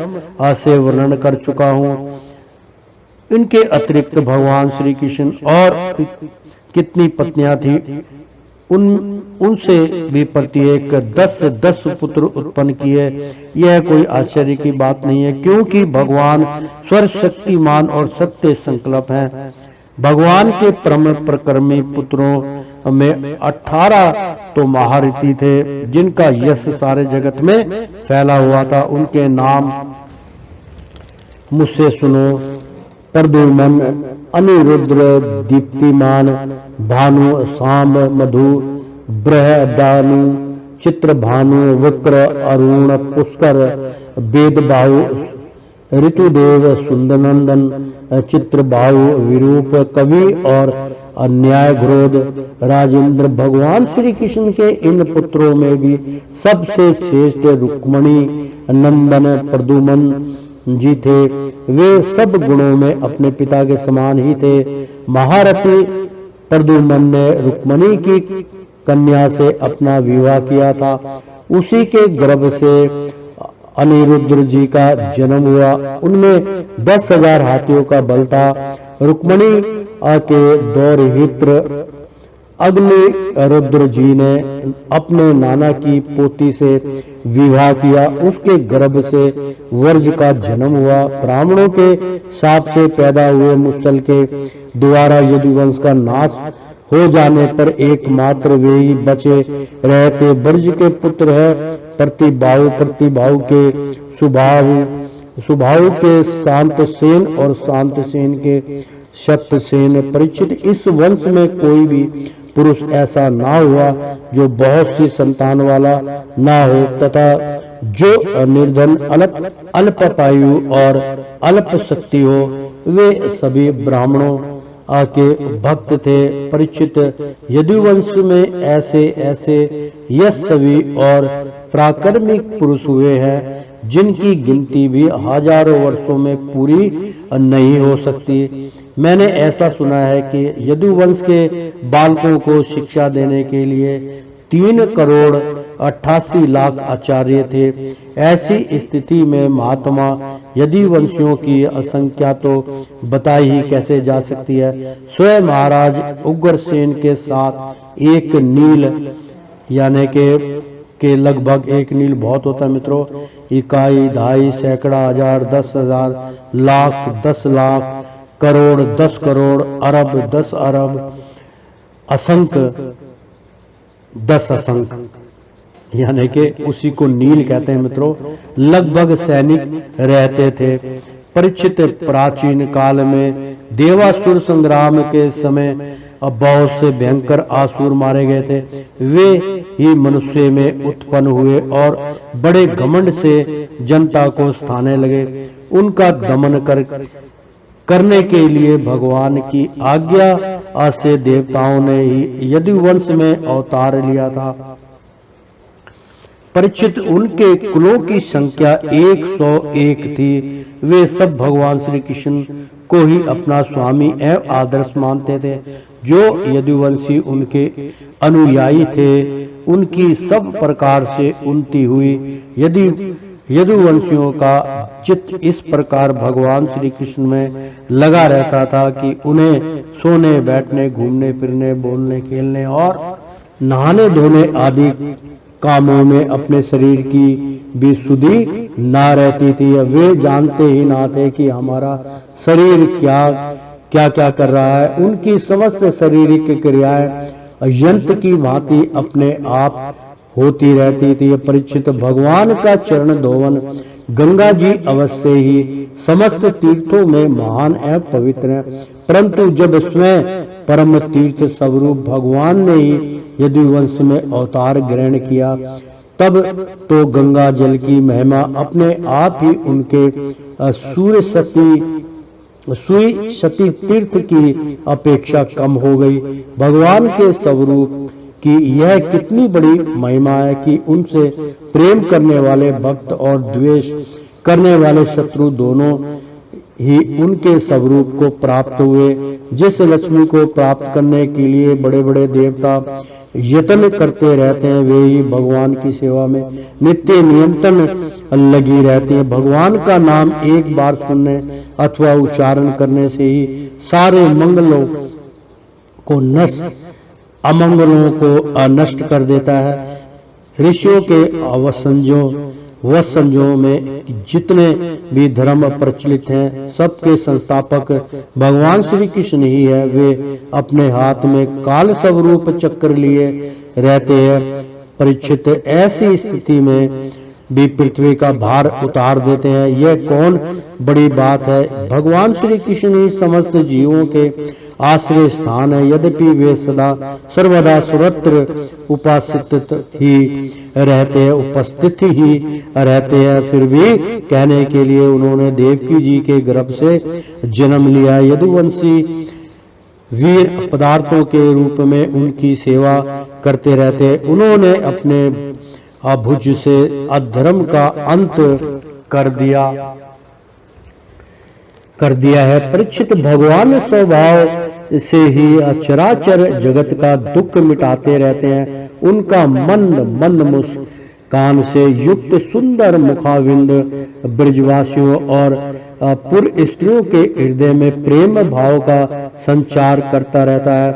से वर्णन कर चुका हूँ। इनके अतिरिक्त भगवान श्री कृष्ण और कितनी पत्नियां थी, उनसे भी प्रत्येक 10 पुत्र उत्पन्न किए। यह कोई आश्चर्य की बात नहीं है, क्योंकि भगवान सर्वशक्तिमान और सत्य संकल्प हैं। भगवान के परम प्रकर्मी पुत्रों में 18 तो महारथी थे, जिनका यश सारे जगत में फैला हुआ था। उनके नाम मुझसे सुनो। प्रद्युम्न, अनिरुद्र, दीप्तिमान, भानु, साम, मधु, बृहदानु, चित्रभानु, विक्र, अरुण, पुष्कर, वेदबाहु, ऋतुदेव, सुंदरनंदन, चित्रबाहु, विरूप, कवि और न्याय घ्रोध, राजेंद्र। भगवान श्री कृष्ण के इन पुत्रों में भी सबसे श्रेष्ठ रुक्मिणी नंदन प्रद्युम्न जी थे। वे सब गुणों में अपने पिता के समान ही थे। महारथी प्रद्युम्न ने रुक्मिणी की कन्या से अपना विवाह किया था। उसी के गर्भ से अनिरुद्ध जी का जन्म हुआ। उनमें 10,000 हाथियों का बल था। रुक्मिणी के दौरहित्र अग्निरुद्र जी ने अपने नाना की पोती से विवाह किया। उसके गर्भ से वर्ज का जन्म हुआ। ब्राह्मणों के शाप से पैदा हुए मुसल के द्वारा यदुवंश का नाश हो जाने पर एकमात्र वे ही बचे रहते वर्ज के पुत्र है प्रतिबाहु के सुबाहु के शांतसेन और शांतसेन के शतसेन। परीक्षित, इस वंश में कोई भी पुरुष ऐसा ना हुआ जो बहुत सी संतान वाला ना हो, तथा जो निर्धन, अल्पायु और अल्प शक्ति हो। वे सभी ब्राह्मणों के भक्त थे। परीक्षित, यदुवंश में ऐसे यशस्वी और प्राक्रमिक पुरुष हुए हैं जिनकी गिनती भी हजारों वर्षों में पूरी नहीं हो सकती। मैंने ऐसा सुना है कि यदुवंश के बालकों को शिक्षा देने के लिए 3,88,00,000 आचार्य थे। ऐसी स्थिति में महात्मा यदुवंशियों की असंख्या तो बताई ही कैसे जा सकती है। स्वयं महाराज उग्रसेन के साथ एक नील यानी के लगभग एक नील बहुत होता है मित्रों, इकाई, ढाई, सैकड़ा, हजार, 10,000, लाख, 10 लाख, करोड़, 10 करोड़, अरब, 10 अरब, असंख्य, 10 असंख्य, यानी कि उसी को नील कहते हैं मित्रों। लगभग सैनिक रहते थे। परीक्षित प्राचीन काल में देवासुर संग्राम के समय बहुत से भयंकर आसुर मारे गए थे। वे ही मनुष्य में उत्पन्न हुए और बड़े घमंड से जनता को सताने लगे। उनका दमन करने के लिए भगवान की आज्ञा से देवताओं ने ही यदुवंश में अवतार लिया था। परीक्षित, उनके कुलों की संख्या 101 थी। वे सब भगवान श्री कृष्ण को ही अपना स्वामी एवं आदर्श मानते थे। जो यदुवंशी उनके अनुयायी थे, उनकी सब प्रकार से उन्नति हुई। यदि यदुवंशियों का चित्त इस प्रकार भगवान श्री कृष्ण में लगा रहता था कि उन्हें सोने, बैठने, घूमने फिरने, बोलने, खेलने और नहाने धोने आदि कामों में अपने शरीर की भी सुधि ना रहती थी। वे जानते ही ना थे कि हमारा शरीर क्या क्या कर रहा है। उनकी समस्त शारीरिक क्रियाएं यंत्र की भांति अपने आप होती रहती थी। परीक्षित, भगवान का चरण धोवन गंगा जी अवश्य ही समस्त तीर्थों में महान एवं पवित्र है, परंतु जब स्वयं परम तीर्थ स्वरूप भगवान ने ही यदुवंश में अवतार ग्रहण किया, तब तो गंगा जल की महिमा अपने आप ही उनके सुई सती तीर्थ की अपेक्षा कम हो गई। भगवान के स्वरूप की यह कितनी बड़ी महिमा है कि उनसे प्रेम करने वाले भक्त और द्वेष करने वाले शत्रु दोनों ही उनके स्वरूप को प्राप्त हुए। जिस लक्ष्मी को प्राप्त करने के लिए बड़े बड़े देवता यत्न करते रहते हैं, वे ही भगवान की सेवा में नित्य निरंतर लगी रहती है। भगवान का नाम एक बार सुनने अथवा उच्चारण करने से ही सारे मंगलों को नष्ट, अमंगलों को नष्ट कर देता है। ऋषियों के वसंजों में जितने भी धर्म प्रचलित हैं, सबके संस्थापक भगवान श्री कृष्ण ही है। वे अपने हाथ में काल स्वरूप चक्र लिए रहते हैं। परीक्षित, ऐसी स्थिति में भी पृथ्वी का भार उतार देते हैं। यह कौन बड़ी बात है। भगवान श्री कृष्ण ही समस्त जीवों के आश्रय स्थान है। यद्यपि वे सदा सर्वदा सर्वत्र उपस्थित ही रहते हैं, फिर भी कहने के लिए उन्होंने देवकी जी के गर्भ से जन्म लिया। यदुवंशी वीर पदार्थों के रूप में उनकी सेवा करते रहते। उन्होंने अपने अभुज से अधर्म का अंत कर दिया है। परीक्षित, भगवान स्वभाव से ही चराचर जगत का दुख मिटाते रहते हैं। उनका मंद मुस्कान से युक्त सुंदर मुखाविंद ब्रजवासियों और पुर स्त्रियों के हृदय में प्रेम भाव का संचार करता रहता है।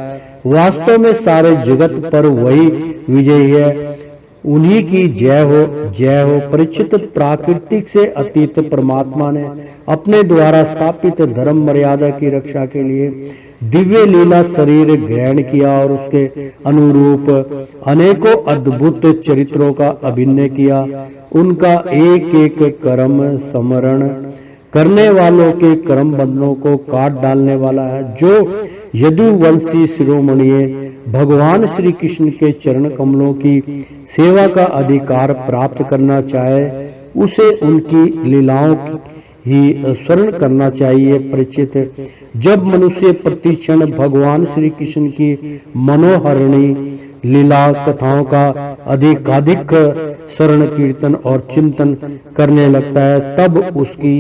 वास्तव में सारे जगत पर वही विजयी है। उन्हीं की जय हो। परीक्षित, प्राकृतिक से अतीत परमात्मा ने अपने द्वारा स्थापित धर्म मर्यादा की रक्षा के लिए दिव्य लीला शरीर ग्रहण किया और उसके अनुरूप अनेकों अद्भुत चरित्रों का अभिनय किया। उनका एक एक कर्म स्मरण करने वालों के कर्म बंधनों को काट डालने वाला है। जो यदुवंशी शिरोमणि भगवान श्री कृष्ण के चरण कमलों की सेवा का अधिकार प्राप्त करना चाहे, उसे उनकी लीलाओं ही स्मरण करना चाहिए। परीक्षित, जब मनुष्य प्रतिक्षण भगवान श्री कृष्ण की मनोहरणी लीला कथाओं का अधिकाधिक शरण कीर्तन और चिंतन करने लगता है, तब उसकी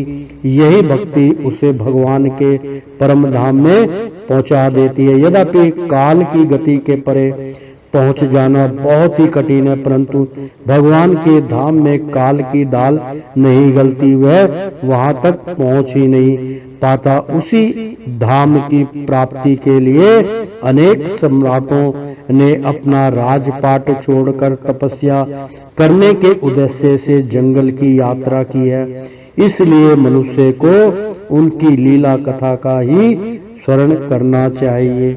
यही भक्ति उसे भगवान के परम धाम में पहुंचा देती है। यद्यपि काल की गति के परे पहुंच जाना बहुत ही कठिन है, परंतु भगवान के धाम में काल की दाल नहीं गलती, वह वहां तक पहुंच ही नहीं पाता। उसी धाम की प्राप्ति के लिए अनेक सम्राटों ने अपना राजपाट छोड़कर तपस्या करने के उद्देश्य से जंगल की यात्रा की है। इसलिए मनुष्य को उनकी लीला कथा का ही स्मरण करना चाहिए।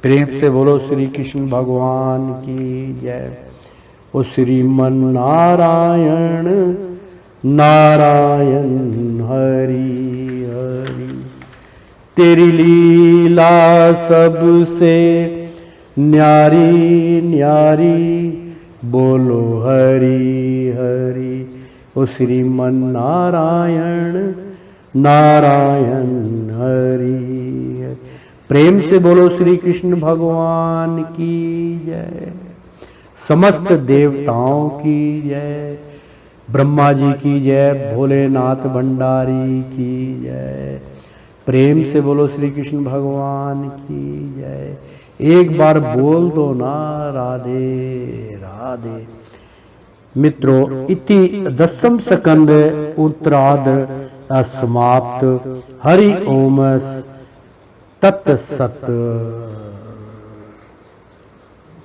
प्रेम से बोलो श्री कृष्ण भगवान की जय। ओ श्रीमन नारायण नारायण हरि हरि, तेरी लीला सबसे न्यारी न्यारी, बोलो हरि हरि। ओ श्रीमन नारायण नारायण हरि। प्रेम से बोलो श्री कृष्ण भगवान की जय। समस्त देवताओं की जय, ब्रह्मा जी की जय, भोलेनाथ भंडारी की जय। प्रेम से बोलो श्री कृष्ण भगवान की जय। एक बार बोल दो ना राधे राधे। मित्रों, इति दशम स्कंद उत्तरार्ध समाप्त। हरि ओम तत्सत।